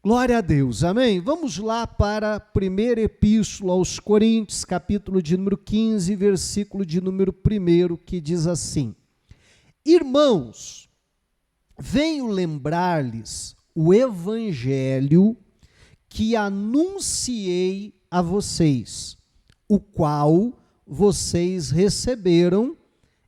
Glória a Deus, amém? Vamos lá para a primeira epístola aos Coríntios, capítulo de número 15, versículo de número 1, que diz assim: Irmãos, venho lembrar-lhes o evangelho que anunciei a vocês, o qual vocês receberam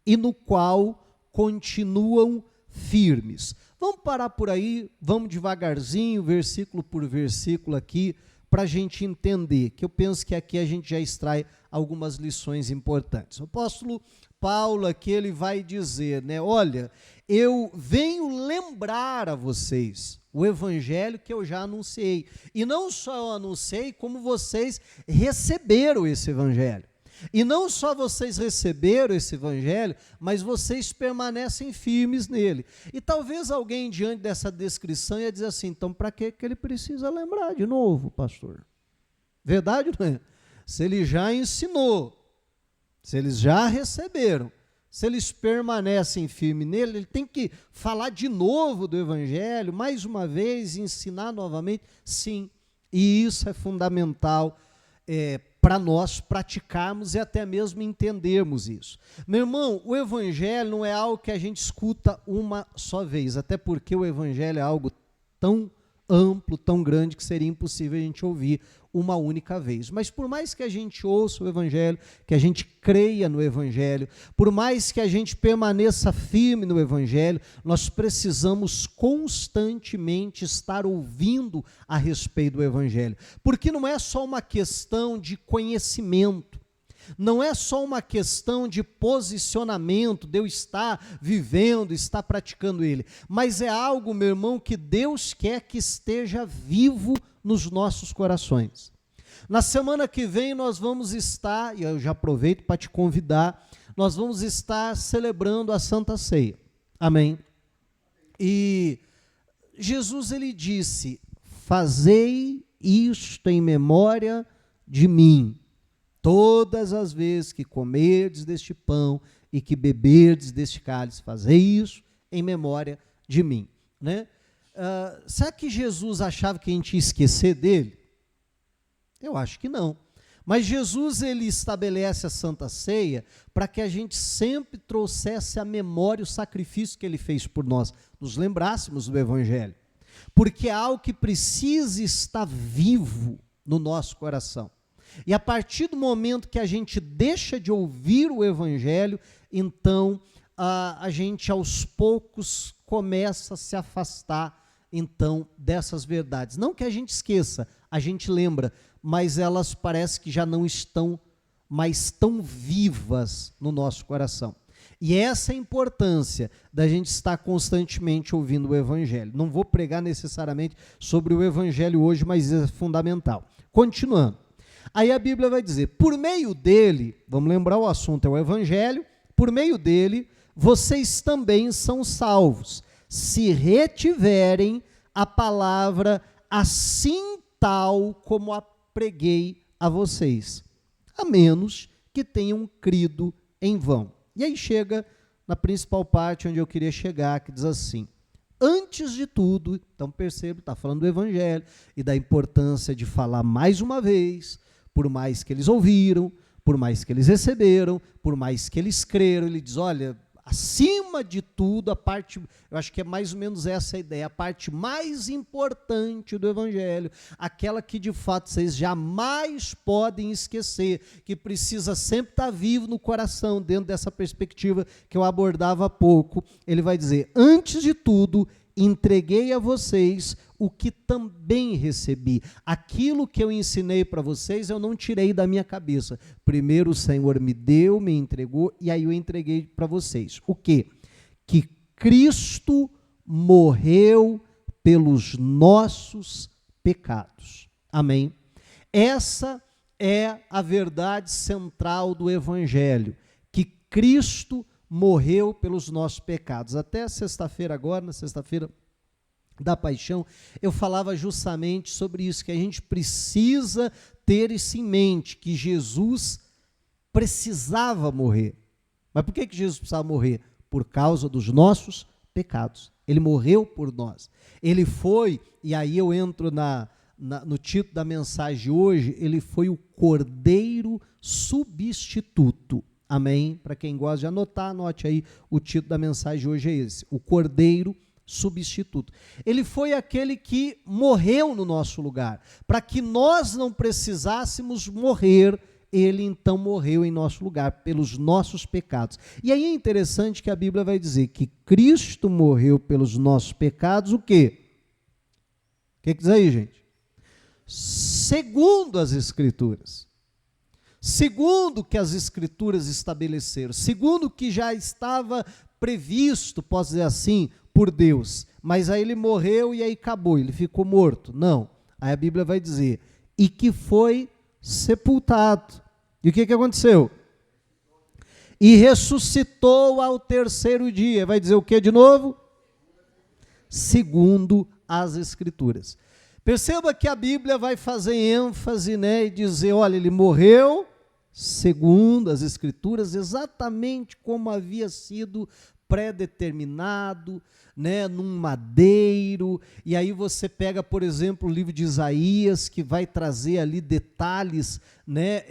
e no qual continuam firmes. Vamos parar por aí, vamos devagarzinho, versículo por versículo aqui, para a gente entender, que eu penso que aqui a gente já extrai algumas lições importantes. O apóstolo Paulo aqui, ele vai dizer, olha, eu venho lembrar a vocês o evangelho que eu já anunciei. E não só eu anunciei, como vocês receberam esse evangelho. E não só vocês receberam esse evangelho, mas vocês permanecem firmes nele. E talvez alguém, diante dessa descrição, ia dizer assim, então para que ele precisa lembrar de novo, pastor? Verdade, não é? Se ele já ensinou, se eles já receberam, se eles permanecem firmes nele, ele tem que falar de novo do evangelho, mais uma vez, ensinar novamente? Sim, e isso é fundamental para nós praticarmos e até mesmo entendermos isso. Meu irmão, o evangelho não é algo que a gente escuta uma só vez, até porque o evangelho é algo tão amplo, tão grande, que seria impossível a gente ouvir uma única vez. Mas por mais que a gente ouça o evangelho, que a gente creia no evangelho, por mais que a gente permaneça firme no evangelho, nós precisamos constantemente estar ouvindo a respeito do evangelho, porque não é só uma questão de conhecimento, não é só uma questão de posicionamento, de eu estar vivendo, estar praticando ele, mas é algo, meu irmão, que Deus quer que esteja vivo nos nossos corações. Na semana que vem nós vamos estar, e eu já aproveito para te convidar, nós vamos estar celebrando a Santa Ceia, amém? E Jesus, ele disse, fazei isto em memória de mim, todas as vezes que comerdes deste pão e que beberdes deste cálice, fazei isso em memória de mim. Será que Jesus achava que a gente ia esquecer dele? Eu acho que não. Mas Jesus, ele estabelece a Santa Ceia para que a gente sempre trouxesse à memória o sacrifício que ele fez por nós, nos lembrássemos do evangelho, porque é algo que precisa estar vivo no nosso coração. E a partir do momento que a gente deixa de ouvir o evangelho, então a gente aos poucos começa a se afastar então dessas verdades. Não que a gente esqueça, a gente lembra, mas elas parece que já não estão mais tão vivas no nosso coração. E essa é a importância da gente estar constantemente ouvindo o evangelho. Não vou pregar necessariamente sobre o evangelho hoje, mas é fundamental. Continuando. Aí a Bíblia vai dizer, por meio dele, vamos lembrar o assunto é o evangelho, por meio dele, vocês também são salvos, se retiverem a palavra assim tal como a preguei a vocês, a menos que tenham crido em vão. E aí chega na principal parte onde eu queria chegar, que diz assim, antes de tudo, então perceba, está falando do evangelho e da importância de falar mais uma vez, por mais que eles ouviram, por mais que eles receberam, por mais que eles creram, ele diz, olha, acima de tudo, a parte, eu acho que é mais ou menos essa a ideia, a parte mais importante do evangelho, aquela que de fato vocês jamais podem esquecer, que precisa sempre estar vivo no coração, dentro dessa perspectiva que eu abordava há pouco, ele vai dizer, antes de tudo, entreguei a vocês o que também recebi. Aquilo que eu ensinei para vocês, eu não tirei da minha cabeça. Primeiro o Senhor me deu, me entregou, e aí eu entreguei para vocês. O quê? Que Cristo morreu pelos nossos pecados. Amém? Essa é a verdade central do Evangelho, que Cristo morreu pelos nossos pecados. Até sexta-feira agora, na sexta-feira da paixão, eu falava justamente sobre isso, que a gente precisa ter isso em mente, que Jesus precisava morrer. Mas por que Jesus precisava morrer? Por causa dos nossos pecados. Ele morreu por nós. Ele foi, e aí eu entro no título da mensagem de hoje, ele foi o Cordeiro substituto. Amém? Para quem gosta de anotar, anote aí, o título da mensagem de hoje é esse, o Cordeiro substituto. Ele foi aquele que morreu no nosso lugar, para que nós não precisássemos morrer. Ele então morreu em nosso lugar, pelos nossos pecados. E aí é interessante que a Bíblia vai dizer que Cristo morreu pelos nossos pecados, o quê? O que diz aí, gente? Segundo as Escrituras. Segundo o que as Escrituras estabeleceram, segundo o que já estava previsto, posso dizer assim, por Deus. Mas aí ele morreu e aí acabou, ele ficou morto. Não. Aí a Bíblia vai dizer, e que foi sepultado. E o que aconteceu? E ressuscitou ao terceiro dia. Vai dizer o que de novo? Segundo as Escrituras. Perceba que a Bíblia vai fazer ênfase, né, e dizer, olha, ele morreu segundo as Escrituras, exatamente como havia sido pré-determinado, né, num madeiro. E aí você pega, por exemplo, o livro de Isaías, que vai trazer ali detalhes, né,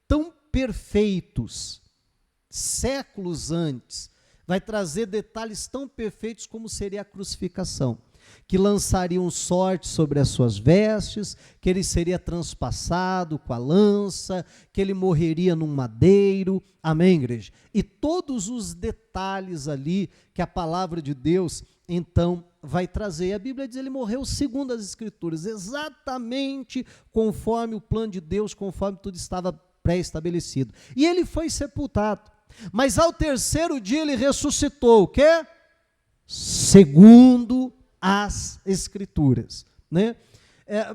tão perfeitos, séculos antes, vai trazer detalhes tão perfeitos como seria a crucificação, que lançariam sorte sobre as suas vestes, que ele seria transpassado com a lança, que ele morreria num madeiro, amém, igreja? E todos os detalhes ali que a palavra de Deus, então, vai trazer. E a Bíblia diz, ele morreu segundo as Escrituras, exatamente conforme o plano de Deus, conforme tudo estava pré-estabelecido. E ele foi sepultado, mas ao terceiro dia ele ressuscitou, o quê? Segundo as Escrituras, né?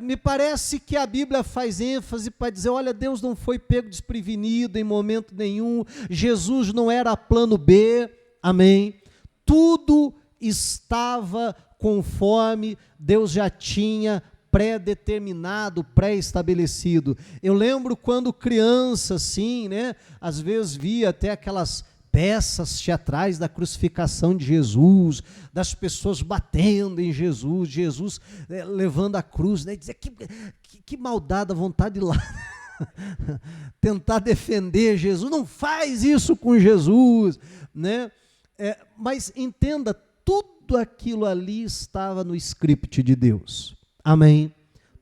Me parece que a Bíblia faz ênfase para dizer, olha, Deus não foi pego desprevenido em momento nenhum, Jesus não era plano B, amém? Tudo estava conforme Deus já tinha pré-determinado, pré-estabelecido. Eu lembro quando criança, assim, né, às vezes via até aquelas peças teatrais da crucificação de Jesus, das pessoas batendo em Jesus, Jesus levando a cruz, né, dizer que maldade, a vontade de ir lá tentar defender Jesus, não faz isso com Jesus, né? Mas entenda, tudo aquilo ali estava no script de Deus, amém?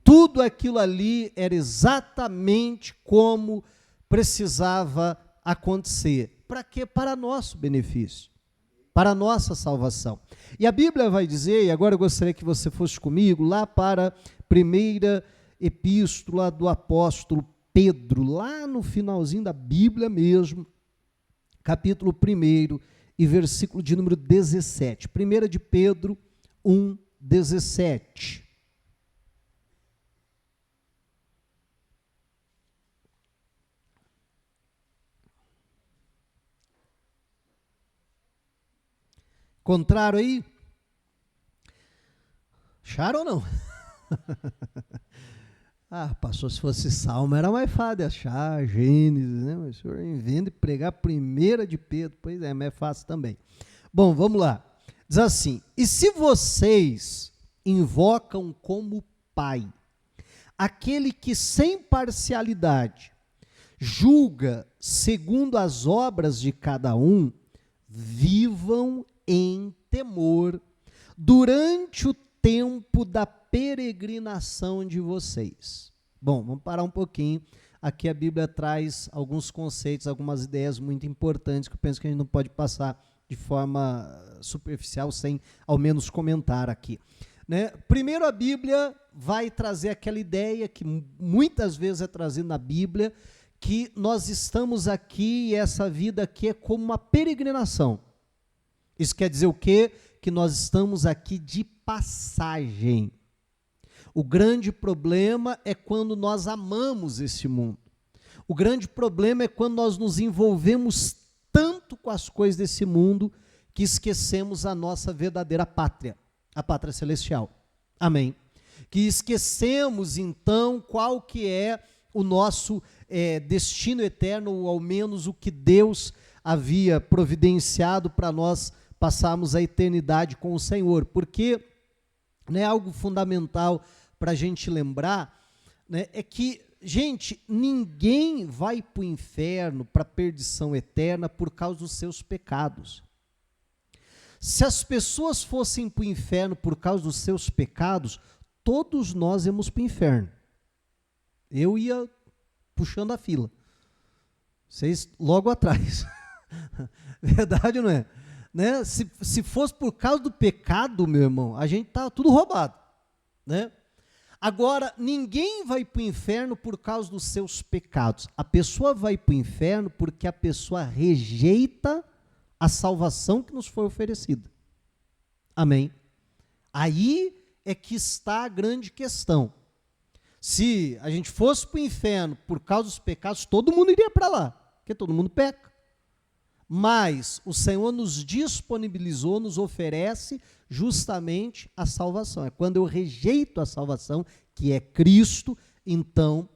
Tudo aquilo ali era exatamente como precisava acontecer. Para quê? Para nosso benefício, para a nossa salvação. E a Bíblia vai dizer, e agora eu gostaria que você fosse comigo, lá para a primeira epístola do apóstolo Pedro, lá no finalzinho da Bíblia mesmo, capítulo 1 e versículo de número 17. 1 de Pedro 1, 17. Encontraram aí? Acharam ou não? Pastor, se fosse Salmo era mais fácil de achar, Gênesis, né? Mas o senhor inventa de pregar 1 de Pedro, pois é, mas é fácil também. Bom, vamos lá. Diz assim, e se vocês invocam como Pai, aquele que sem parcialidade julga segundo as obras de cada um, vivam em temor durante o tempo da peregrinação de vocês. Bom, vamos parar um pouquinho. Aqui a Bíblia traz alguns conceitos, algumas ideias muito importantes que eu penso que a gente não pode passar de forma superficial sem ao menos comentar aqui, né? Primeiro, a Bíblia vai trazer aquela ideia que muitas vezes é trazida na Bíblia, que nós estamos aqui e essa vida aqui é como uma peregrinação. Isso quer dizer o quê? Que nós estamos aqui de passagem. O grande problema é quando nós amamos esse mundo. O grande problema é quando nós nos envolvemos tanto com as coisas desse mundo que esquecemos a nossa verdadeira pátria, a pátria celestial. Amém? Que esquecemos, então, qual que é o nosso destino eterno, ou ao menos o que Deus havia providenciado para nós passarmos a eternidade com o Senhor, porque, né, algo fundamental para a gente lembrar, né, é que, gente, ninguém vai para o inferno, para a perdição eterna, por causa dos seus pecados. Se as pessoas fossem para o inferno por causa dos seus pecados, todos nós íamos para o inferno. Eu ia puxando a fila. Vocês logo atrás. Verdade ou não é? Né? Se fosse por causa do pecado, meu irmão, a gente tá tudo roubado, né? Agora, ninguém vai para o inferno por causa dos seus pecados. A pessoa vai para o inferno porque a pessoa rejeita a salvação que nos foi oferecida. Amém? Aí é que está a grande questão. Se a gente fosse para o inferno por causa dos pecados, todo mundo iria para lá, porque todo mundo peca. Mas o Senhor nos disponibilizou, nos oferece justamente a salvação. É quando eu rejeito a salvação, que é Cristo, então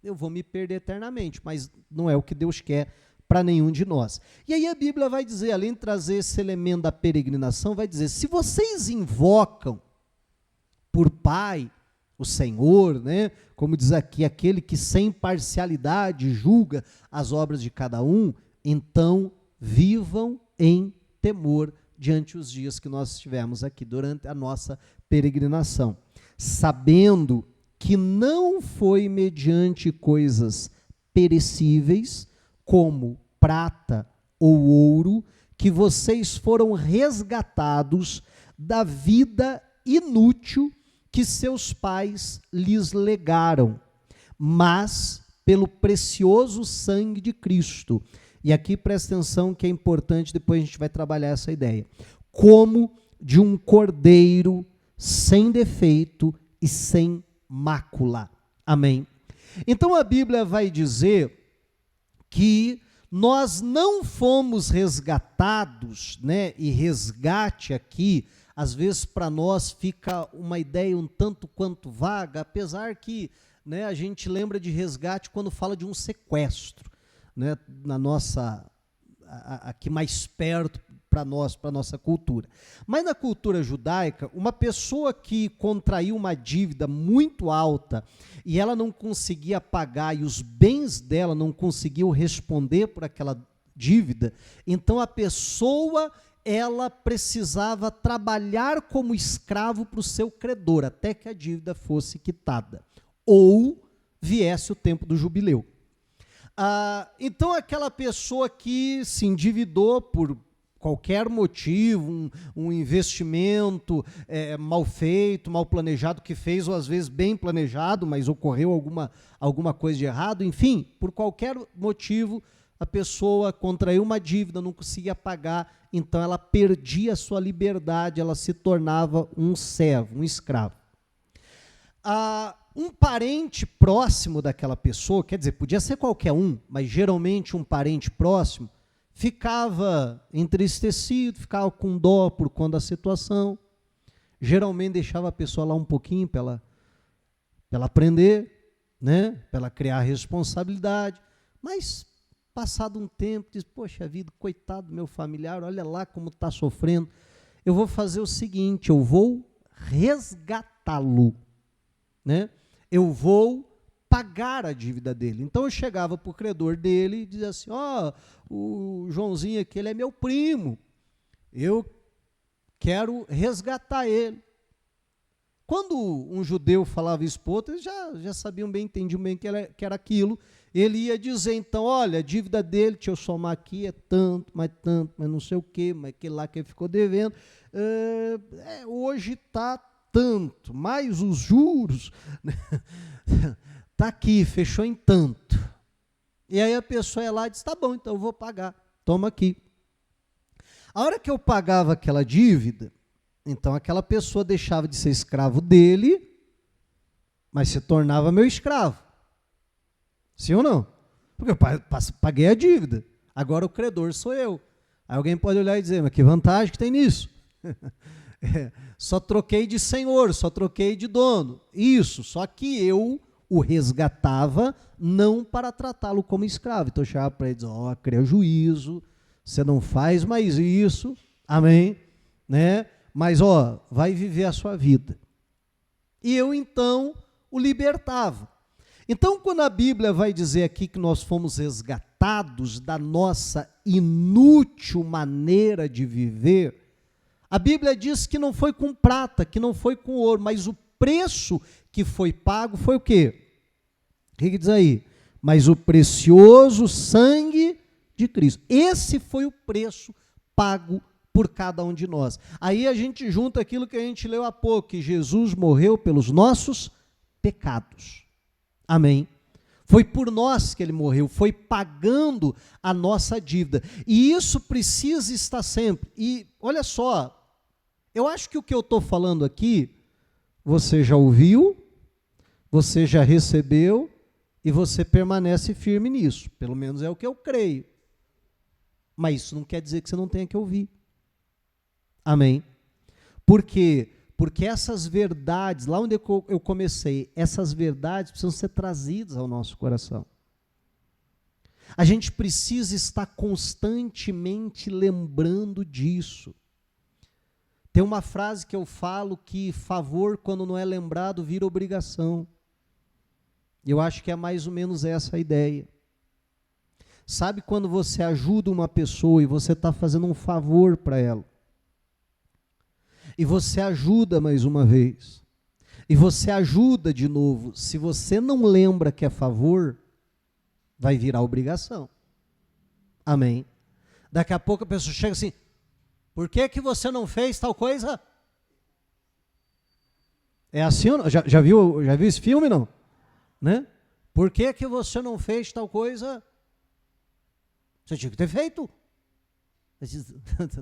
eu vou me perder eternamente, mas não é o que Deus quer para nenhum de nós. E aí a Bíblia vai dizer, além de trazer esse elemento da peregrinação, vai dizer, se vocês invocam por Pai o Senhor, né, como diz aqui, aquele que sem parcialidade julga as obras de cada um, então vivam em temor diante os dias que nós estivemos aqui, durante a nossa peregrinação, sabendo que não foi mediante coisas perecíveis, como prata ou ouro, que vocês foram resgatados da vida inútil que seus pais lhes legaram, mas pelo precioso sangue de Cristo. E aqui presta atenção que é importante, depois a gente vai trabalhar essa ideia. Como de um cordeiro sem defeito e sem mácula. Amém? Então a Bíblia vai dizer que nós não fomos resgatados, né? E resgate aqui, às vezes para nós fica uma ideia um tanto quanto vaga, apesar que, né, a gente lembra de resgate quando fala de um sequestro, né, na nossa, aqui mais perto para nós, para a nossa cultura. Mas na cultura judaica, uma pessoa que contraiu uma dívida muito alta e ela não conseguia pagar e os bens dela não conseguiam responder por aquela dívida, então a pessoa, ela precisava trabalhar como escravo para o seu credor, até que a dívida fosse quitada, ou viesse o tempo do jubileu. Então aquela pessoa que se endividou por qualquer motivo, um investimento mal feito, mal planejado, que fez, ou às vezes bem planejado, mas ocorreu alguma coisa de errado, enfim, por qualquer motivo, a pessoa contraiu uma dívida, não conseguia pagar, então ela perdia a sua liberdade, ela se tornava um servo, um escravo. Um parente próximo daquela pessoa, quer dizer, podia ser qualquer um, mas geralmente um parente próximo, ficava entristecido, ficava com dó por conta da situação, geralmente deixava a pessoa lá um pouquinho para ela aprender, né, para ela criar responsabilidade, mas passado um tempo, diz, poxa vida, coitado do meu familiar, olha lá como está sofrendo, eu vou fazer o seguinte, eu vou resgatá-lo, né? Eu vou pagar a dívida dele. Então eu chegava para o credor dele e dizia assim, o Joãozinho aqui, ele é meu primo, eu quero resgatar ele. Quando um judeu falava isso para outro, eles já sabiam bem, entendiam bem que era aquilo. Ele ia dizer, então, olha, a dívida dele, deixa eu somar aqui, é tanto, mas não sei o quê, mas aquele lá que ele ficou devendo, hoje está tanto, mais os juros, está aqui, fechou em tanto. E aí a pessoa ia lá e disse, tá bom, então eu vou pagar, toma aqui. A hora que eu pagava aquela dívida, então aquela pessoa deixava de ser escravo dele, mas se tornava meu escravo. Sim ou não? Porque eu paguei a dívida, agora o credor sou eu. Aí alguém pode olhar e dizer, mas que vantagem que tem nisso? Só troquei de senhor, só troquei de dono. Isso, só que eu o resgatava não para tratá-lo como escravo. Então eu chegava para ele e dizia, cria juízo, você não faz mais isso, amém, né? Mas, vai viver a sua vida. E eu, então, o libertava. Então, quando a Bíblia vai dizer aqui que nós fomos resgatados da nossa inútil maneira de viver, a Bíblia diz que não foi com prata, que não foi com ouro, mas o preço que foi pago foi o quê? O que diz aí? Mas o precioso sangue de Cristo. Esse foi o preço pago por cada um de nós. Aí a gente junta aquilo que a gente leu há pouco, que Jesus morreu pelos nossos pecados. Amém? Foi por nós que ele morreu, foi pagando a nossa dívida. E isso precisa estar sempre. E olha só, eu acho que o que eu estou falando aqui, você já ouviu, você já recebeu e você permanece firme nisso. Pelo menos é o que eu creio. Mas isso não quer dizer que você não tenha que ouvir. Amém? Por quê? Porque essas verdades, lá onde eu comecei, essas verdades precisam ser trazidas ao nosso coração. A gente precisa estar constantemente lembrando disso. Tem uma frase que eu falo que favor, quando não é lembrado, vira obrigação. Eu acho que é mais ou menos essa a ideia. Sabe quando você ajuda uma pessoa e você está fazendo um favor para ela? E você ajuda mais uma vez. E você ajuda de novo. Se você não lembra que é favor, vai virar obrigação. Amém? Daqui a pouco a pessoa chega assim, por que você não fez tal coisa? É assim ou não? Já viu esse filme, não? Né? Por que você não fez tal coisa? Você tinha que ter feito.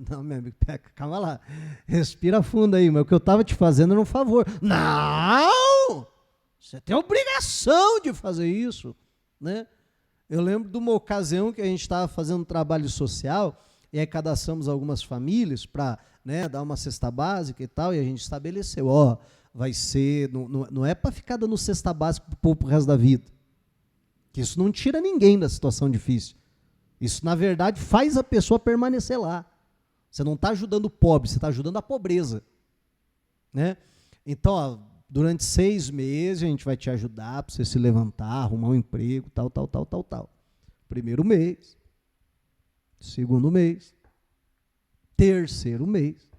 Não, meu amigo, calma lá. Respira fundo aí, mas o que eu estava te fazendo era um favor. Não! Você tem obrigação de fazer isso. Né? Eu lembro de uma ocasião que a gente estava fazendo um trabalho social e aí cadastramos algumas famílias para, né, dar uma cesta básica e tal, e a gente estabeleceu, vai ser, não é para ficar dando cesta básica para o povo pro resto da vida. Que isso não tira ninguém da situação difícil. Isso, na verdade, faz a pessoa permanecer lá. Você não está ajudando o pobre, você está ajudando a pobreza. Né? Então, durante 6 meses, a gente vai te ajudar para você se levantar, arrumar um emprego, tal. Primeiro mês. Segundo mês, terceiro mês,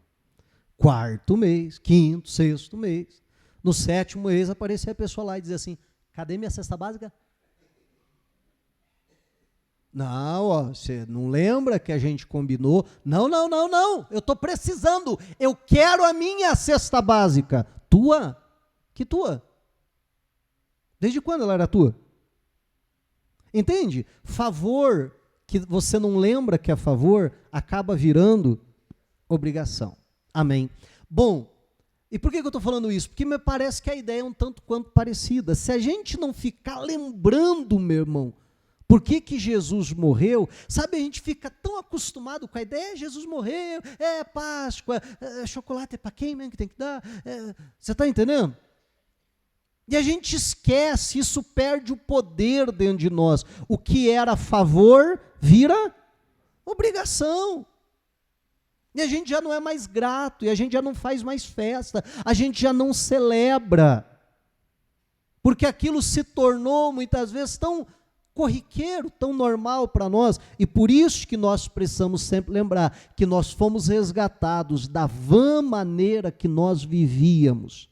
quarto mês, quinto, sexto mês. No 7º mês aparecia a pessoa lá e dizia assim, cadê minha cesta básica? Não, você não lembra que a gente combinou? Não, eu estou precisando, eu quero a minha cesta básica. Tua? Que tua? Desde quando ela era tua? Entende? Favor que você não lembra que é favor, acaba virando obrigação. Amém? Bom, e por que eu estou falando isso? Porque me parece que a ideia é um tanto quanto parecida. Se a gente não ficar lembrando, meu irmão, por que Jesus morreu, sabe, a gente fica tão acostumado com a ideia, Jesus morreu, Páscoa, chocolate é para quem mesmo que tem que dar? Você está entendendo? E a gente esquece, isso perde o poder dentro de nós. O que era favor, vira obrigação. E a gente já não é mais grato, e a gente já não faz mais festa, a gente já não celebra. Porque aquilo se tornou, muitas vezes, tão corriqueiro, tão normal para nós. E por isso que nós precisamos sempre lembrar que nós fomos resgatados da vã maneira que nós vivíamos.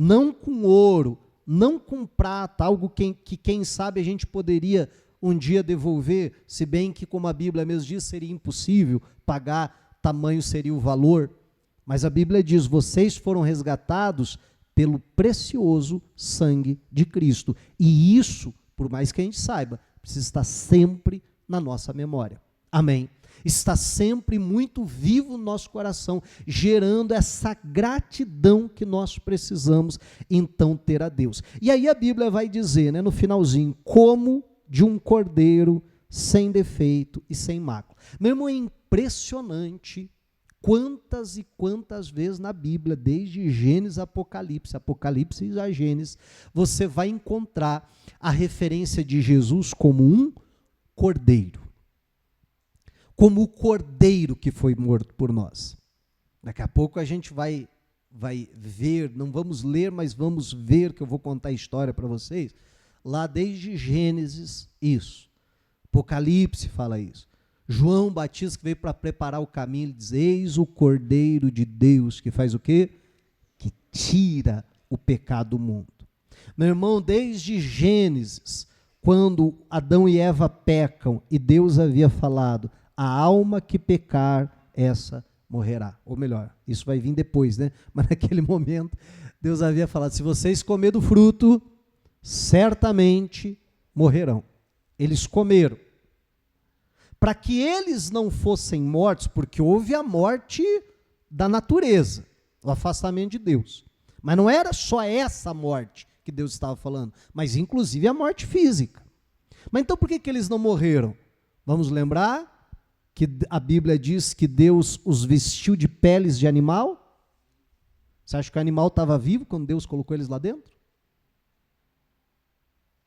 Não com ouro, não com prata, algo que quem sabe a gente poderia um dia devolver, se bem que, como a Bíblia mesmo diz, seria impossível pagar, tamanho seria o valor. Mas a Bíblia diz, vocês foram resgatados pelo precioso sangue de Cristo. E isso, por mais que a gente saiba, precisa estar sempre na nossa memória. Amém? Está sempre muito vivo no nosso coração, gerando essa gratidão que nós precisamos, então, ter a Deus. E aí a Bíblia vai dizer, né, no finalzinho, como de um cordeiro sem defeito e sem mácula. Meu irmão, é impressionante quantas e quantas vezes na Bíblia, desde Gênesis a Apocalipse, Apocalipse a Gênesis, você vai encontrar a referência de Jesus como um cordeiro. como o cordeiro que foi morto por nós. Daqui a pouco a gente vai ver, não vamos ler, mas vamos ver, que eu vou contar a história para vocês, lá desde Gênesis, isso. Apocalipse fala isso. João Batista, que veio para preparar o caminho, ele diz: eis o Cordeiro de Deus, que faz o quê? Que tira o pecado do mundo. Meu irmão, desde Gênesis, quando Adão e Eva pecam, e Deus havia falado: a alma que pecar, essa morrerá. Ou melhor, isso vai vir depois, né? Mas naquele momento, Deus havia falado: se vocês comerem do fruto, certamente morrerão. Eles comeram. Para que eles não fossem mortos, porque houve a morte da natureza, o afastamento de Deus. Mas não era só essa morte que Deus estava falando, mas inclusive a morte física. Mas então por que eles não morreram? Vamos lembrar que a Bíblia diz que Deus os vestiu de peles de animal? Você acha que o animal estava vivo quando Deus colocou eles lá dentro?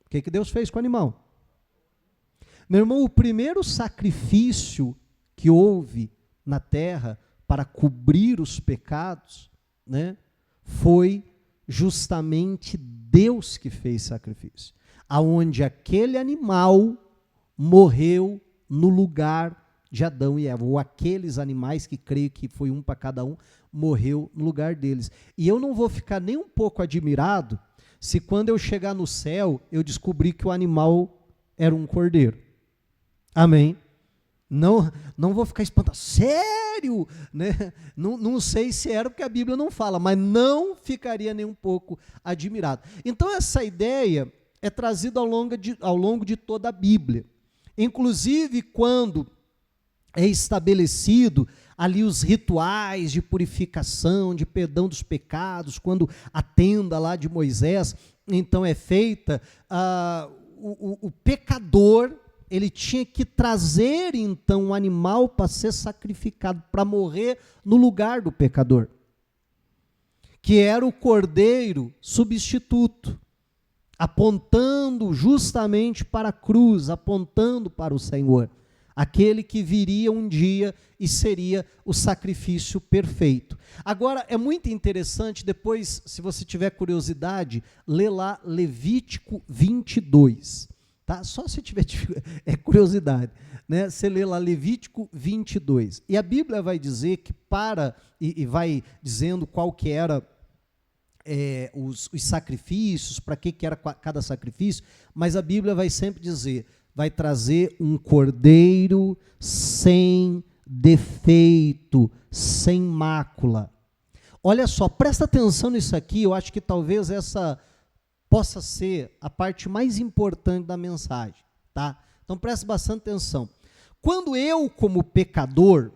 O que Deus fez com o animal? Meu irmão, o primeiro sacrifício que houve na terra para cobrir os pecados, né, foi justamente Deus que fez sacrifício, aonde aquele animal morreu no lugar de Adão e Eva, ou aqueles animais, que creio que foi um para cada um, morreu no lugar deles. E eu não vou ficar nem um pouco admirado se quando eu chegar no céu eu descobrir que o animal era um cordeiro. Amém? Não vou ficar espantado. Sério? Né? Não sei se era, porque a Bíblia não fala, mas não ficaria nem um pouco admirado. Então essa ideia é trazida ao longo de toda a Bíblia. Inclusive quando é estabelecido ali os rituais de purificação, de perdão dos pecados, quando a tenda lá de Moisés, então é feita, o pecador, ele tinha que trazer então um animal para ser sacrificado, para morrer no lugar do pecador, que era o cordeiro substituto, apontando justamente para a cruz, apontando para o Senhor, aquele que viria um dia e seria o sacrifício perfeito. Agora, é muito interessante, depois, se você tiver curiosidade, lê lá Levítico 22, tá? Só se tiver curiosidade, né? Você lê lá Levítico 22, e a Bíblia vai dizer que e vai dizendo qual que era os sacrifícios, para que era cada sacrifício, mas a Bíblia vai sempre dizer, vai trazer um cordeiro sem defeito, sem mácula. Olha só, presta atenção nisso aqui, eu acho que talvez essa possa ser a parte mais importante da mensagem, tá? Então preste bastante atenção. Quando eu, como pecador,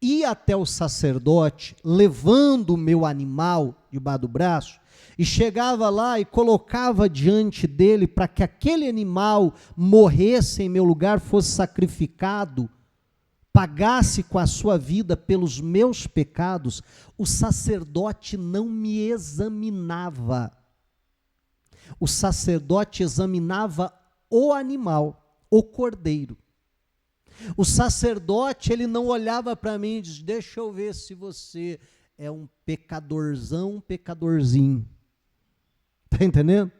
ia até o sacerdote, levando o meu animal debaixo do braço, e chegava lá e colocava diante dele para que aquele animal morresse em meu lugar, fosse sacrificado, pagasse com a sua vida pelos meus pecados, o sacerdote não me examinava. O sacerdote examinava o animal, o cordeiro. O sacerdote, ele não olhava para mim e dizia, deixa eu ver se você é um pecadorzão, pecadorzinho. Está entendendo?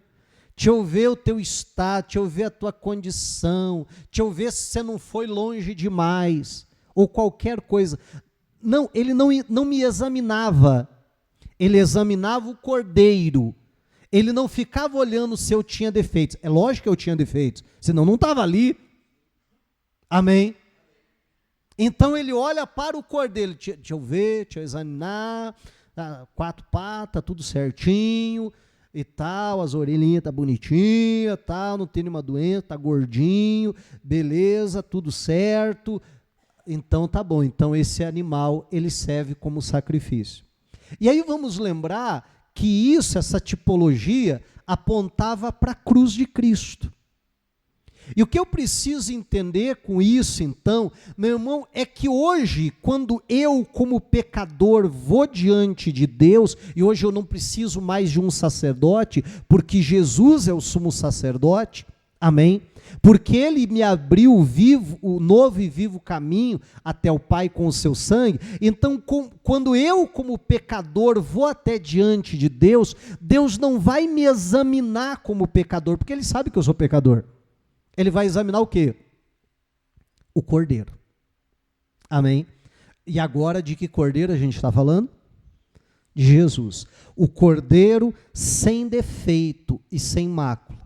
Deixa eu ver o teu estado, deixa eu ver a tua condição, deixa eu ver se você não foi longe demais, ou qualquer coisa. Não, ele não me examinava, ele examinava o cordeiro. Ele não ficava olhando se eu tinha defeitos. É lógico que eu tinha defeitos, senão não estava ali. Amém? Então ele olha para o cordeiro, deixa eu ver, deixa eu examinar, 4 patas, tudo certinho e tal, as orelhinhas tá bonitinha, tal, não tem nenhuma doença, tá gordinho, beleza, tudo certo. Então tá bom, então esse animal ele serve como sacrifício. E aí vamos lembrar que essa tipologia apontava para a cruz de Cristo. E o que eu preciso entender com isso, então, meu irmão, é que hoje, quando eu, como pecador, vou diante de Deus, e hoje eu não preciso mais de um sacerdote, porque Jesus é o sumo sacerdote, Amém? Porque ele me abriu o novo e vivo caminho até o Pai com o seu sangue. Então, quando eu, como pecador, vou até diante de Deus, Deus não vai me examinar como pecador, porque ele sabe que eu sou pecador. Ele vai examinar o quê? O cordeiro. Amém? E agora, de que cordeiro a gente está falando? De Jesus. O cordeiro sem defeito e sem mácula.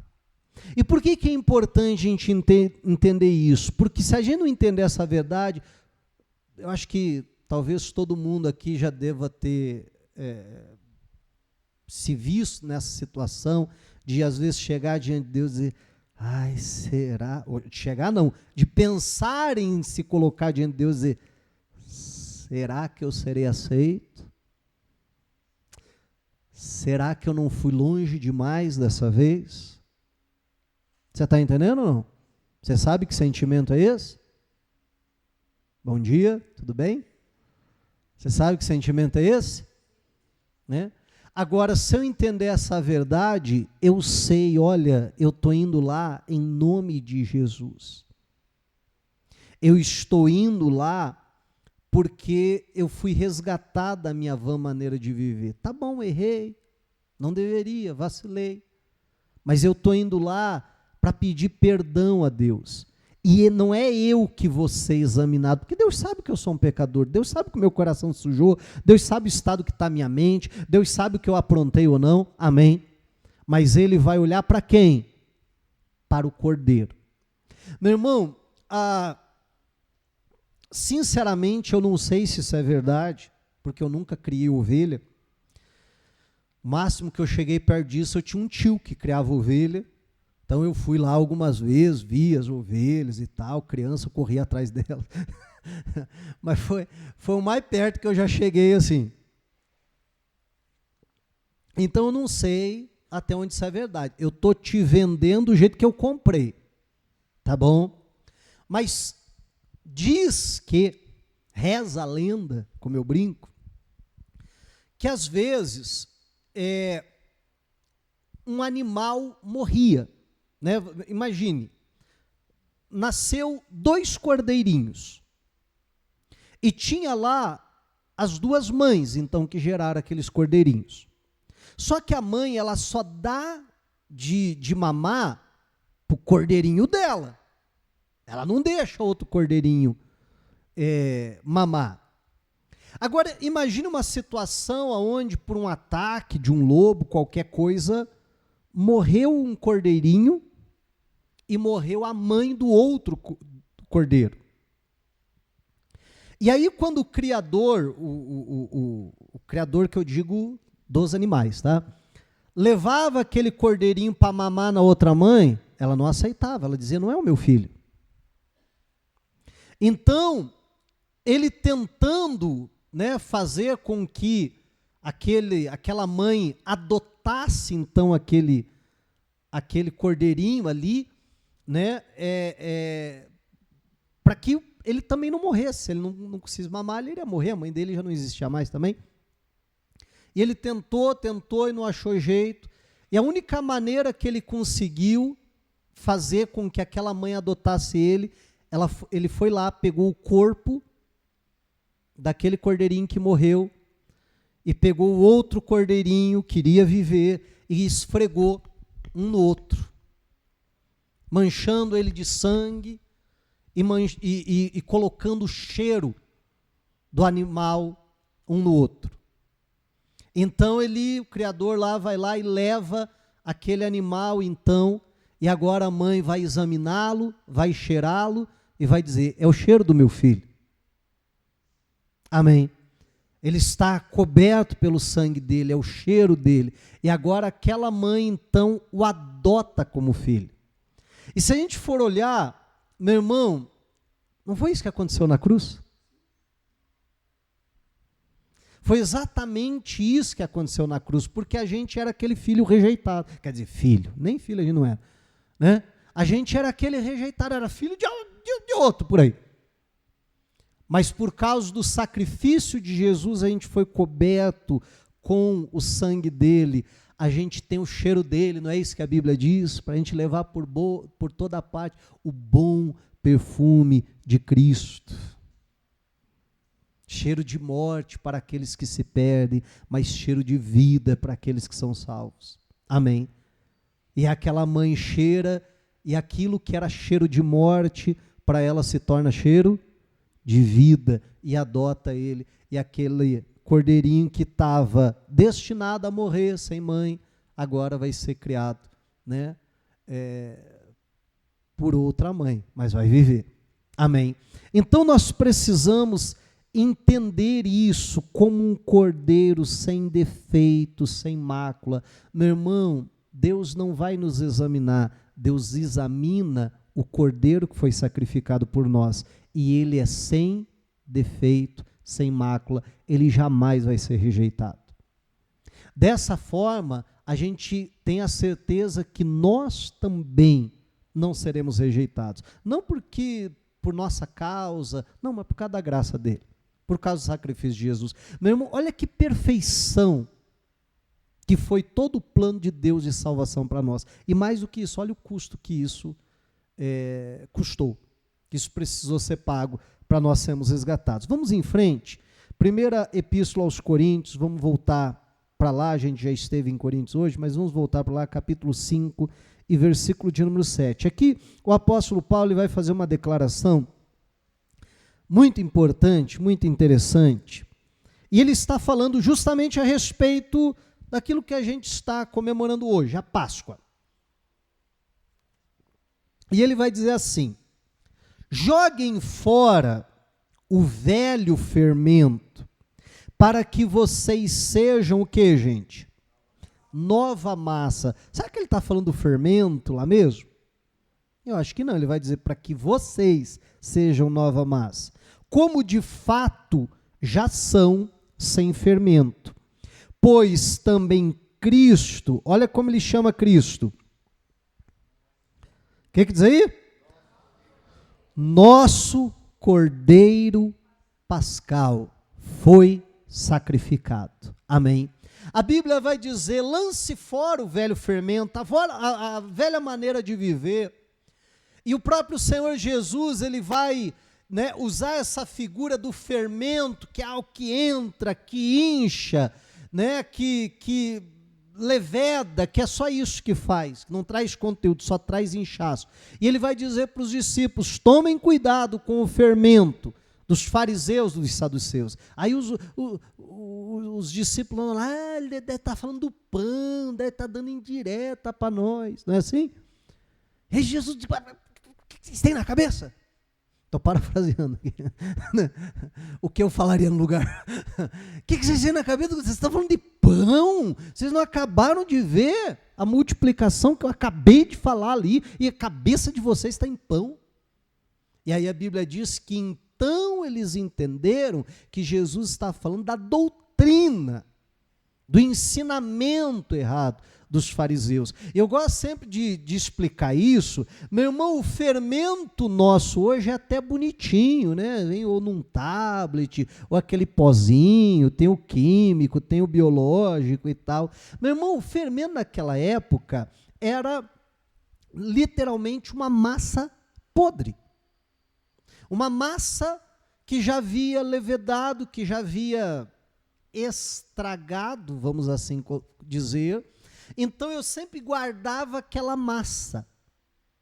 E por que é importante a gente entender isso? Porque se a gente não entender essa verdade, eu acho que talvez todo mundo aqui já deva ter se visto nessa situação de às vezes chegar diante de Deus e dizer, ai, será? Ou, chegar não, de pensar em se colocar diante de Deus e dizer, será que eu serei aceito? Será que eu não fui longe demais dessa vez? Você está entendendo ou não? Você sabe que sentimento é esse? Bom dia, tudo bem? Você sabe que sentimento é esse? Né? Agora, se eu entender essa verdade, eu sei, olha, eu estou indo lá em nome de Jesus. Eu estou indo lá porque eu fui resgatado da minha vã maneira de viver. Tá bom, errei, não deveria, vacilei. Mas eu estou indo lá para pedir perdão a Deus. E não é eu que vou ser examinado, porque Deus sabe que eu sou um pecador, Deus sabe que o meu coração sujou, Deus sabe o estado que está a minha mente, Deus sabe o que eu aprontei ou não, amém? Mas Ele vai olhar para quem? Para o Cordeiro. Meu irmão, sinceramente eu não sei se isso é verdade, porque eu nunca criei ovelha. O máximo que eu cheguei perto disso, eu tinha um tio que criava ovelha. Então eu fui lá algumas vezes, vi as ovelhas e tal, criança, eu corria atrás delas. Mas foi o mais perto que eu já cheguei assim. Então eu não sei até onde isso é verdade. Eu estou te vendendo do jeito que eu comprei. Tá bom? Mas diz que, reza a lenda, como eu brinco, que às vezes um animal morria. Né? Imagine, nasceu 2 cordeirinhos e tinha lá as 2 mães, então, que geraram aqueles cordeirinhos. Só que a mãe, ela só dá de mamar para o cordeirinho dela. Ela não deixa outro cordeirinho mamar. Agora, imagine uma situação onde, por um ataque de um lobo, qualquer coisa, morreu um cordeirinho e morreu a mãe do outro cordeiro. E aí, quando o criador, o criador que eu digo dos animais, tá? Levava aquele cordeirinho para mamar na outra mãe, ela não aceitava, ela dizia, não é o meu filho. Então, ele tentando, né, fazer com que aquela mãe adotasse, então, aquele cordeirinho ali, né, para que ele também não morresse. Se ele não conseguisse mamar, ele iria morrer, a mãe dele já não existia mais também. E ele tentou e não achou jeito. E a única maneira que ele conseguiu fazer com que aquela mãe adotasse ele, ele foi lá, pegou o corpo daquele cordeirinho que morreu, e pegou o outro cordeirinho, queria viver, e esfregou um no outro, manchando ele de sangue e colocando o cheiro do animal um no outro. Então o criador lá vai lá e leva aquele animal, então, e agora a mãe vai examiná-lo, vai cheirá-lo e vai dizer, é o cheiro do meu filho. Amém. Ele está coberto pelo sangue dele, é o cheiro dele. E agora aquela mãe, então, o adota como filho. E se a gente for olhar, meu irmão, não foi isso que aconteceu na cruz? Foi exatamente isso que aconteceu na cruz, porque a gente era aquele filho rejeitado. Quer dizer, filho, nem filho a gente não era. Né? A gente era aquele rejeitado, era filho de outro por aí. Mas por causa do sacrifício de Jesus, a gente foi coberto com o sangue dele. a gente tem o cheiro dele, não é isso que a Bíblia diz? Para a gente levar por toda parte o bom perfume de Cristo. Cheiro de morte para aqueles que se perdem, mas cheiro de vida para aqueles que são salvos. Amém. E aquela mãe cheira, e aquilo que era cheiro de morte, para ela se torna cheiro de vida, e adota ele. E aquele cordeirinho que estava destinado a morrer sem mãe, agora vai ser criado, né? Por outra mãe, mas vai viver. Amém. Então nós precisamos entender isso como um cordeiro sem defeito, sem mácula. Meu irmão, Deus não vai nos examinar, Deus examina o cordeiro que foi sacrificado por nós, e ele é sem defeito, sem mácula, ele jamais vai ser rejeitado. Dessa forma, a gente tem a certeza que nós também não seremos rejeitados. Não porque por nossa causa, não, mas por causa da graça dele, por causa do sacrifício de Jesus. Meu irmão, olha que perfeição que foi todo o plano de Deus de salvação para nós. E mais do que isso, olha o custo que isso custou, que isso precisou ser pago para nós sermos resgatados. Vamos em frente. Primeira epístola aos Coríntios, vamos voltar para lá, a gente já esteve em Coríntios hoje, mas vamos voltar para lá, capítulo 5 e versículo de número 7. Aqui o apóstolo Paulo vai fazer uma declaração muito importante, muito interessante, e ele está falando justamente a respeito daquilo que a gente está comemorando hoje, a Páscoa. E ele vai dizer assim: joguem fora o velho fermento, para que vocês sejam o que, gente? Nova massa. Será que ele está falando do fermento lá mesmo? Eu acho que não, ele vai dizer para que vocês sejam nova massa, como de fato já são sem fermento. Pois também Cristo, olha como ele chama Cristo. O que diz aí? Nosso Cordeiro Pascal foi sacrificado. Amém. A Bíblia vai dizer: lance fora o velho fermento, a velha maneira de viver. E o próprio Senhor Jesus, ele vai, né, usar essa figura do fermento, que é algo que entra, que incha, né, que leveda, que é só isso que faz, não traz conteúdo, só traz inchaço. E ele vai dizer para os discípulos: tomem cuidado com o fermento dos fariseus, dos saduceus. Aí os discípulos lá, ele deve estar falando do pão, deve estar dando indireta para nós, não é assim? E Jesus diz: o que vocês têm na cabeça? Estou parafraseando aqui. O que eu falaria no lugar? O que vocês têm na cabeça? Vocês estão falando de pão? Vocês não acabaram de ver a multiplicação que eu acabei de falar ali, e a cabeça de vocês está em pão. E aí a Bíblia diz que então eles entenderam que Jesus está falando da doutrina, do ensinamento errado dos fariseus. Eu gosto sempre de explicar isso. Meu irmão, o fermento nosso hoje é até bonitinho, né? Vem ou num tablet, ou aquele pozinho, tem o químico, tem o biológico e tal. Meu irmão, o fermento naquela época era literalmente uma massa podre. Uma massa que já havia levedado, que já havia estragado, vamos assim dizer. Então eu sempre guardava aquela massa,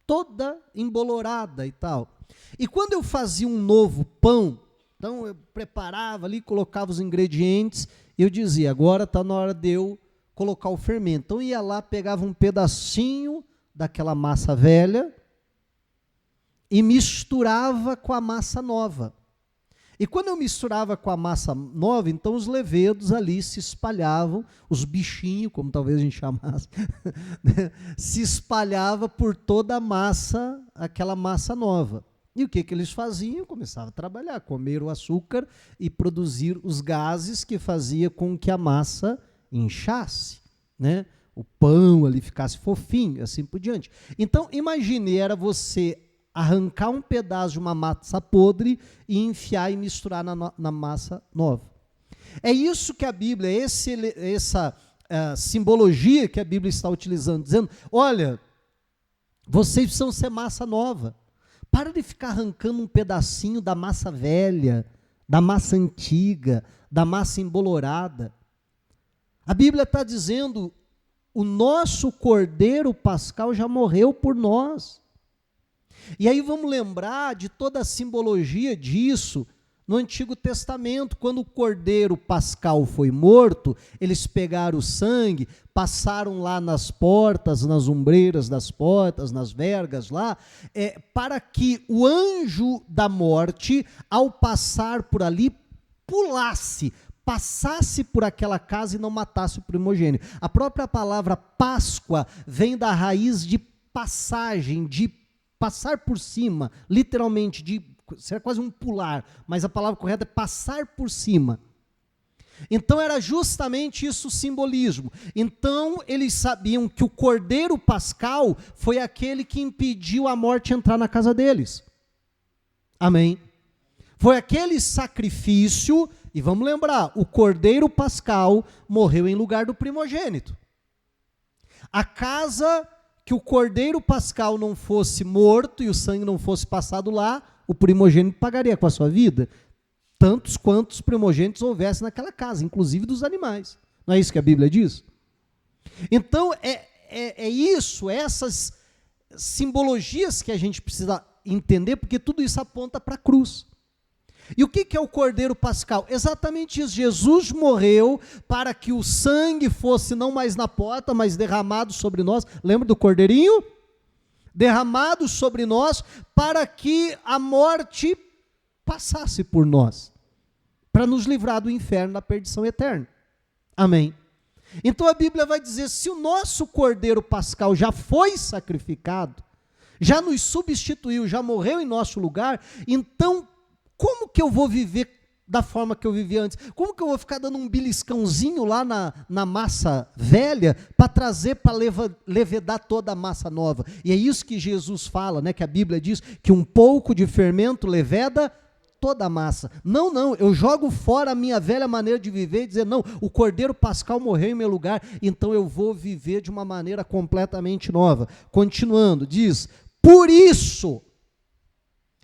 toda embolorada e tal. E quando eu fazia um novo pão, então eu preparava ali, colocava os ingredientes, e eu dizia: agora está na hora de eu colocar o fermento. Então eu ia lá, pegava um pedacinho daquela massa velha e misturava com a massa nova. E quando eu misturava com a massa nova, então os levedos ali se espalhavam, os bichinhos, como talvez a gente chamasse, se espalhava por toda a massa, aquela massa nova. E o que eles faziam? Começavam a trabalhar, comer o açúcar e produzir os gases que fazia com que a massa inchasse, né? O pão ali ficasse fofinho, assim por diante. Então, imagine, era você arrancar um pedaço de uma massa podre e enfiar e misturar na massa nova. É isso que a Bíblia, simbologia que a Bíblia está utilizando, dizendo, olha, vocês precisam ser massa nova. Para de ficar arrancando um pedacinho da massa velha, da massa antiga, da massa embolorada. A Bíblia está dizendo, o nosso Cordeiro Pascal já morreu por nós. E aí vamos lembrar de toda a simbologia disso no Antigo Testamento, quando o Cordeiro Pascal foi morto, eles pegaram o sangue, passaram lá nas portas, nas ombreiras das portas, nas vergas lá, para que o anjo da morte, ao passar por ali, passasse por aquela casa e não matasse o primogênito. A própria palavra Páscoa vem da raiz de passagem, de passar por cima, literalmente, seria quase um pular, mas a palavra correta é passar por cima. Então era justamente isso o simbolismo. Então eles sabiam que o Cordeiro Pascal foi aquele que impediu a morte entrar na casa deles. Amém? Foi aquele sacrifício, e vamos lembrar, o Cordeiro Pascal morreu em lugar do primogênito. A casa que o Cordeiro Pascal não fosse morto e o sangue não fosse passado lá, o primogênito pagaria com a sua vida, tantos quantos primogênitos houvesse naquela casa, inclusive dos animais. Não é isso que a Bíblia diz? Então, isso, essas simbologias que a gente precisa entender, porque tudo isso aponta para a cruz. E o que é o Cordeiro Pascal? Exatamente isso, Jesus morreu para que o sangue fosse não mais na porta, mas derramado sobre nós. Lembra do cordeirinho? Derramado sobre nós, para que a morte passasse por nós, para nos livrar do inferno, da perdição eterna. Amém? Então a Bíblia vai dizer, se o nosso Cordeiro Pascal já foi sacrificado, já nos substituiu, já morreu em nosso lugar, então como que eu vou viver da forma que eu vivia antes? Como que eu vou ficar dando um beliscãozinho lá na massa velha para trazer, para levedar toda a massa nova? E é isso que Jesus fala, né? Que a Bíblia diz que um pouco de fermento leveda toda a massa. Não, eu jogo fora a minha velha maneira de viver e dizer, não, o Cordeiro Pascal morreu em meu lugar, então eu vou viver de uma maneira completamente nova. Continuando, diz, por isso,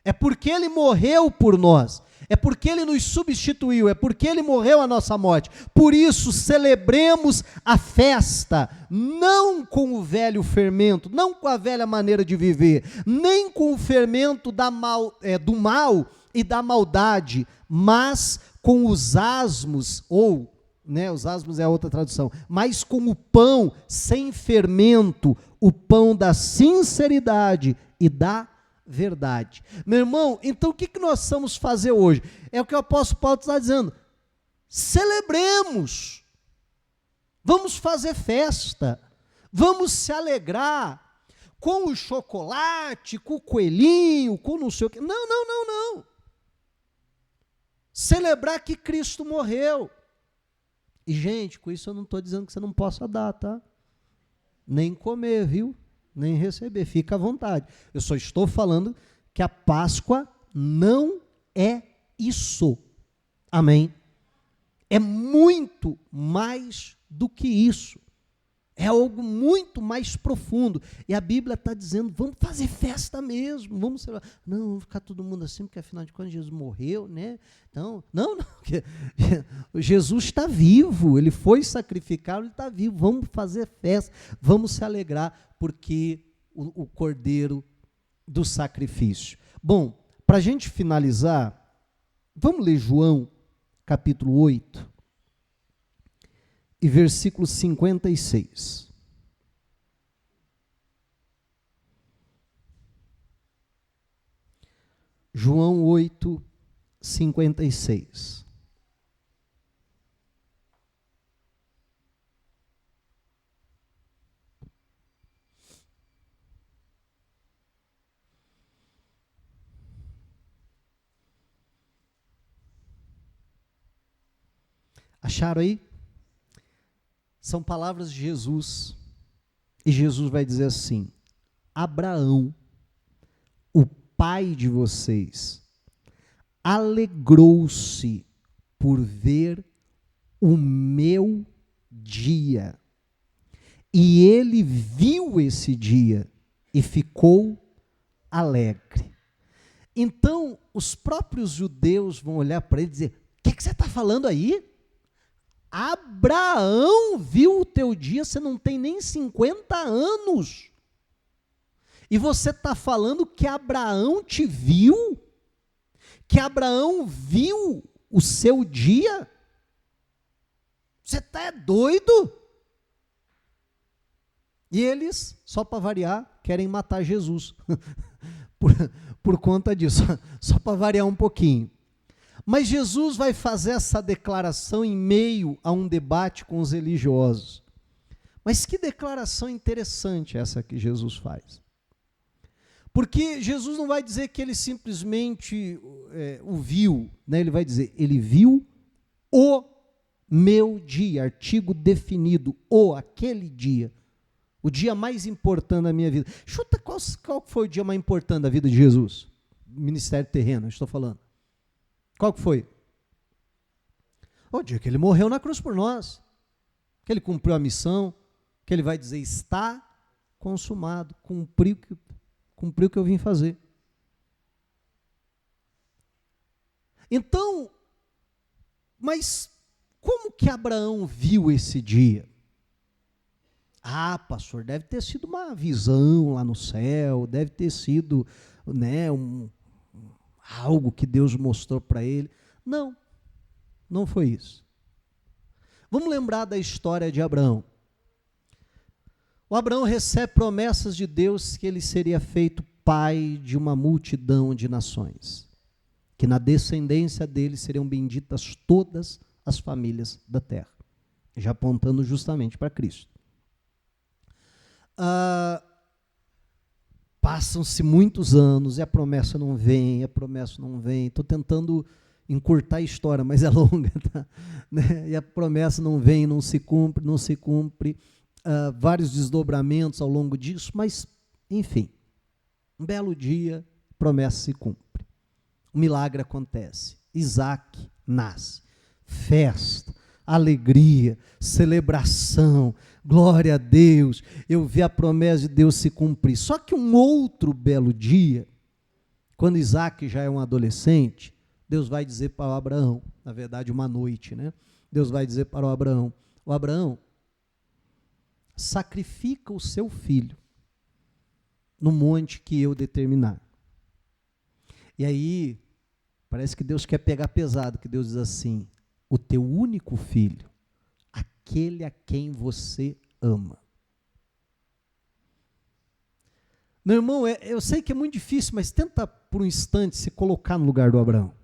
é porque ele morreu por nós, é porque ele nos substituiu, é porque ele morreu a nossa morte. Por isso, celebremos a festa, não com o velho fermento, não com a velha maneira de viver, nem com o fermento do mal e da maldade, mas com os asmos, os asmos é a outra tradução, mas com o pão sem fermento, o pão da sinceridade e da verdade. Meu irmão, então o que nós vamos fazer hoje? É o que o apóstolo Paulo está dizendo. Celebremos. Vamos fazer festa. Vamos se alegrar com o chocolate, com o coelhinho, com não sei o quê. Não. Celebrar que Cristo morreu. E, gente, com isso eu não estou dizendo que você não possa dar, tá? Nem comer, viu? Nem receber, fica à vontade. Eu só estou falando que a Páscoa não é isso. Amém? É muito mais do que isso. É algo muito mais profundo. E a Bíblia está dizendo, vamos fazer festa mesmo, vamos celebrar. Não, vamos ficar todo mundo assim, porque afinal de contas Jesus morreu, né? Então, não, Jesus está vivo, ele foi sacrificado, ele está vivo, vamos fazer festa, vamos se alegrar, porque o Cordeiro do sacrifício. Bom, para a gente finalizar, vamos ler João, capítulo 8, e versículo 56. João 8, 56. Acharam aí? São palavras de Jesus. E Jesus vai dizer assim: Abraão, o pai de vocês, alegrou-se por ver o meu dia. E ele viu esse dia e ficou alegre. Então, os próprios judeus vão olhar para ele e dizer: o que você está falando aí? Abraão viu o teu dia, você não tem nem 50 anos. E você está falando que Abraão te viu? Que Abraão viu o seu dia? Você está doido? E eles, só para variar, querem matar Jesus. por conta disso, só para variar um pouquinho. Mas Jesus vai fazer essa declaração em meio a um debate com os religiosos. Mas que declaração interessante essa que Jesus faz. Porque Jesus não vai dizer que ele simplesmente o viu, né? Ele vai dizer, ele viu o meu dia, artigo definido, aquele dia. O dia mais importante da minha vida. Chuta qual foi o dia mais importante da vida de Jesus? Ministério terreno, eu estou falando. Qual que foi? O dia que ele morreu na cruz por nós. Que ele cumpriu a missão. Que ele vai dizer, está consumado. Cumpriu o que eu vim fazer. Então, mas como que Abraão viu esse dia? Ah, pastor, deve ter sido uma visão lá no céu, deve ter sido, né, algo que Deus mostrou para ele. Não, não foi isso. Vamos lembrar da história de Abraão. O Abraão recebe promessas de Deus que ele seria feito pai de uma multidão de nações, que na descendência dele seriam benditas todas as famílias da terra, já apontando justamente para Cristo. Passam-se muitos anos e a promessa não vem, estou tentando encurtar a história, mas é longa, tá? Né? E a promessa não vem, não se cumpre, vários desdobramentos ao longo disso, mas, enfim, um belo dia, a promessa se cumpre, um milagre acontece, Isaac nasce, festa, alegria, celebração, glória a Deus, eu vi a promessa de Deus se cumprir. Só que um outro belo dia, quando Isaac já é um adolescente, Deus vai dizer para o Abraão, na verdade uma noite, né? Deus vai dizer para o Abraão, sacrifica o seu filho no monte que eu determinar. E aí, parece que Deus quer pegar pesado, que Deus diz assim, o teu único filho, aquele a quem você ama. Meu irmão, eu sei que é muito difícil, mas tenta por um instante se colocar no lugar do Abraão.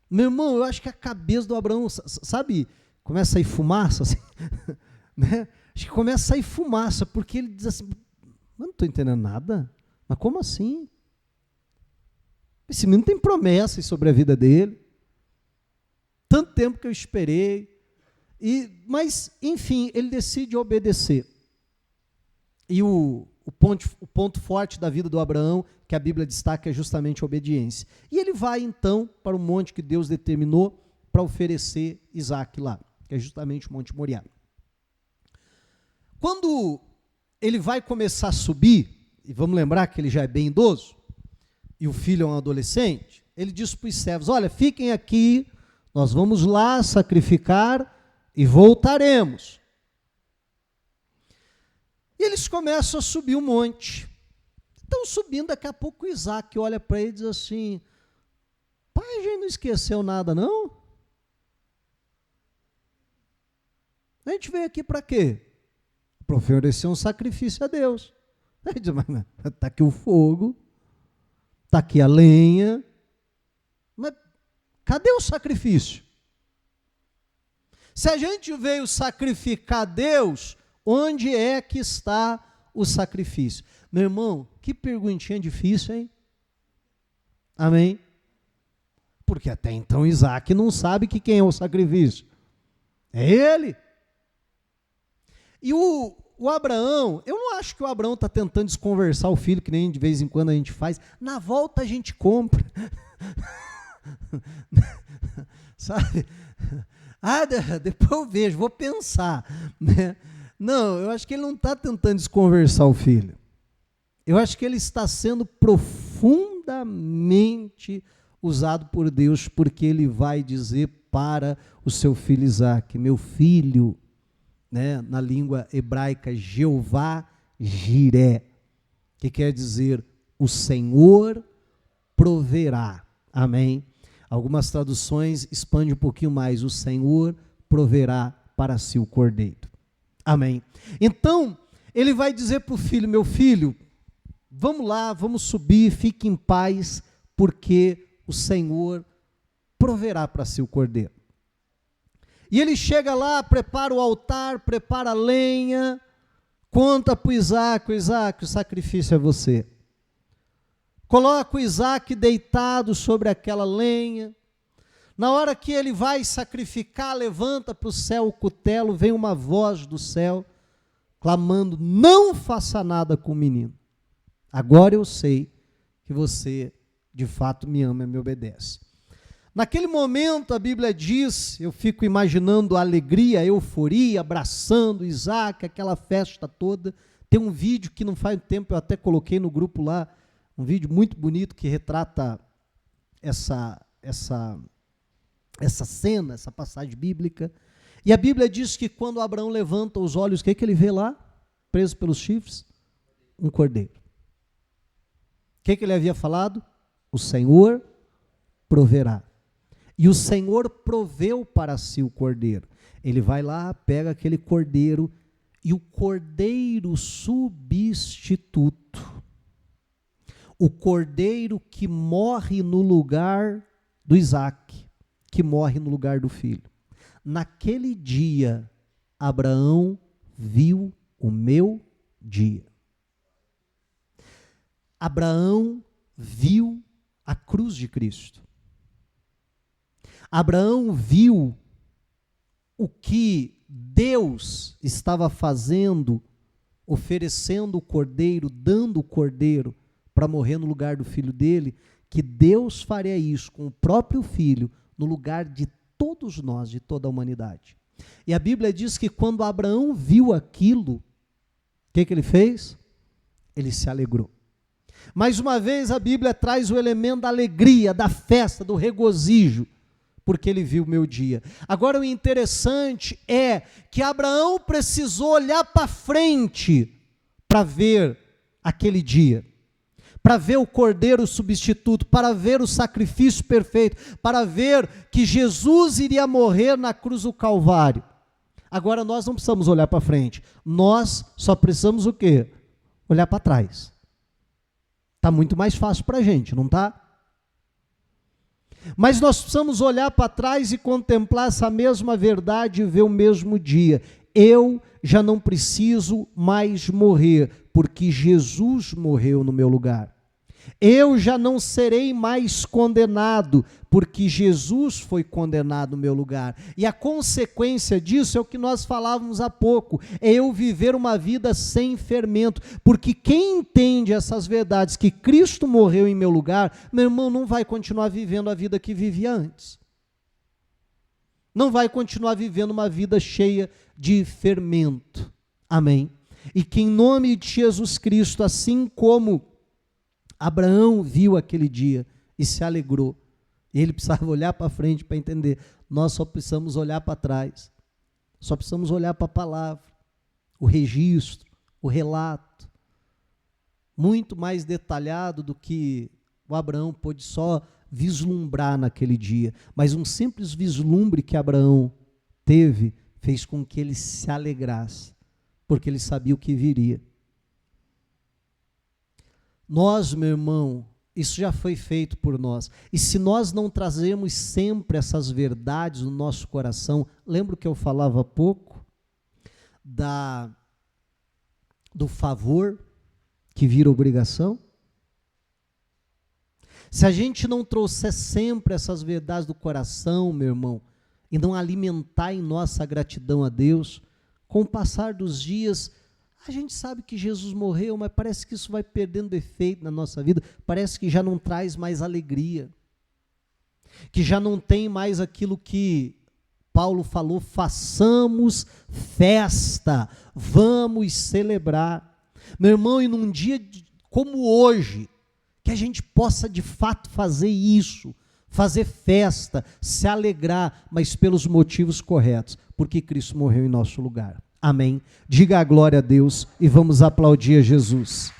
Meu irmão, eu acho que a cabeça do Abraão, sabe, começa a sair fumaça, assim, né? Acho que começa a sair fumaça, porque ele diz assim, eu não estou entendendo nada, mas como assim? Esse menino tem promessas sobre a vida dele, tanto tempo que eu esperei, mas, enfim, ele decide obedecer. E o ponto forte da vida do Abraão, que a Bíblia destaca, é justamente a obediência. E ele vai, então, para o monte que Deus determinou para oferecer Isaac lá, que é justamente o Monte Moriá. Quando ele vai começar a subir, e vamos lembrar que ele já é bem idoso, e o filho é um adolescente, ele diz para os servos, olha, fiquem aqui, nós vamos lá sacrificar e voltaremos. E eles começam a subir o monte. Estão subindo, daqui a pouco o Isaac olha para ele e diz assim, pai, a gente não esqueceu nada, não? A gente veio aqui para quê? Para oferecer um sacrifício a Deus. Ele diz, mas está aqui o fogo, está aqui a lenha, mas cadê o sacrifício? Se a gente veio sacrificar a Deus, onde é que está o sacrifício? Meu irmão, que perguntinha difícil, hein? Amém? Porque até então Isaac não sabe que quem é o sacrifício. É ele. E o Abraão, eu não acho que o Abraão está tentando desconversar o filho, que nem de vez em quando a gente faz. Na volta a gente compra. Sabe? Ah, depois eu vejo, vou pensar, né? Não, eu acho que ele não está tentando desconversar o filho. Eu acho que ele está sendo profundamente usado por Deus, porque ele vai dizer para o seu filho Isaque: meu filho, né, na língua hebraica, Jeová Jiré, que quer dizer o Senhor proverá. Amém? Algumas traduções expandem um pouquinho mais: o Senhor proverá para si o cordeiro. Amém? Então, ele vai dizer para o filho: meu filho, vamos lá, vamos subir, fique em paz, porque o Senhor proverá para si o cordeiro. E ele chega lá, prepara o altar, prepara a lenha, conta para o Isaque: Isaque, o sacrifício é você. Coloca o Isaque deitado sobre aquela lenha. Na hora que ele vai sacrificar, levanta para o céu o cutelo, vem uma voz do céu, clamando: não faça nada com o menino. Agora eu sei que você, de fato, me ama e me obedece. Naquele momento, a Bíblia diz, eu fico imaginando a alegria, a euforia, abraçando Isaque, aquela festa toda. Tem um vídeo que não faz tempo, eu até coloquei no grupo lá, um vídeo muito bonito que retrata essa cena, essa passagem bíblica. E a Bíblia diz que quando Abraão levanta os olhos, o que ele vê lá? Preso pelos chifres? Um cordeiro. O que ele havia falado? O Senhor proverá. E o Senhor proveu para si o cordeiro. Ele vai lá, pega aquele cordeiro, e o cordeiro substituto, o cordeiro que morre no lugar do Isaque, que morre no lugar do filho. Naquele dia, Abraão viu o meu dia. Abraão viu a cruz de Cristo. Abraão viu o que Deus estava fazendo, oferecendo o cordeiro, dando o cordeiro para morrer no lugar do filho dele, que Deus faria isso com o próprio filho no lugar de todos nós, de toda a humanidade. E a Bíblia diz que quando Abraão viu aquilo, o que ele fez? Ele se alegrou. Mais uma vez a Bíblia traz o elemento da alegria, da festa, do regozijo, porque ele viu o meu dia. Agora o interessante é que Abraão precisou olhar para frente para ver aquele dia, para ver o cordeiro substituto, para ver o sacrifício perfeito, para ver que Jesus iria morrer na cruz do Calvário. Agora nós não precisamos olhar para frente, nós só precisamos o quê? Olhar para trás. Está muito mais fácil para a gente, não está? Mas nós precisamos olhar para trás e contemplar essa mesma verdade e ver o mesmo dia. Eu já não preciso mais morrer, porque Jesus morreu no meu lugar. Eu já não serei mais condenado, porque Jesus foi condenado no meu lugar. E a consequência disso é o que nós falávamos há pouco, é eu viver uma vida sem fermento, porque quem entende essas verdades, que Cristo morreu em meu lugar, meu irmão, não vai continuar vivendo a vida que vivia antes. Não vai continuar vivendo uma vida cheia de fermento. Amém? E que em nome de Jesus Cristo, assim como Abraão viu aquele dia e se alegrou, e ele precisava olhar para frente para entender, nós só precisamos olhar para trás, só precisamos olhar para a palavra, o registro, o relato, muito mais detalhado do que o Abraão pôde só vislumbrar naquele dia, mas um simples vislumbre que Abraão teve, fez com que ele se alegrasse, porque ele sabia o que viria. Nós, meu irmão, isso já foi feito por nós. E se nós não trazemos sempre essas verdades no nosso coração, lembra o que eu falava há pouco? Do favor que vira obrigação? Se a gente não trouxer sempre essas verdades do coração, meu irmão, e não alimentar em nossa gratidão a Deus, com o passar dos dias, a gente sabe que Jesus morreu, mas parece que isso vai perdendo efeito na nossa vida, parece que já não traz mais alegria, que já não tem mais aquilo que Paulo falou: façamos festa, vamos celebrar. Meu irmão, e num dia como hoje, que a gente possa de fato fazer isso, fazer festa, se alegrar, mas pelos motivos corretos, porque Cristo morreu em nosso lugar. Amém? Diga a glória a Deus e vamos aplaudir a Jesus.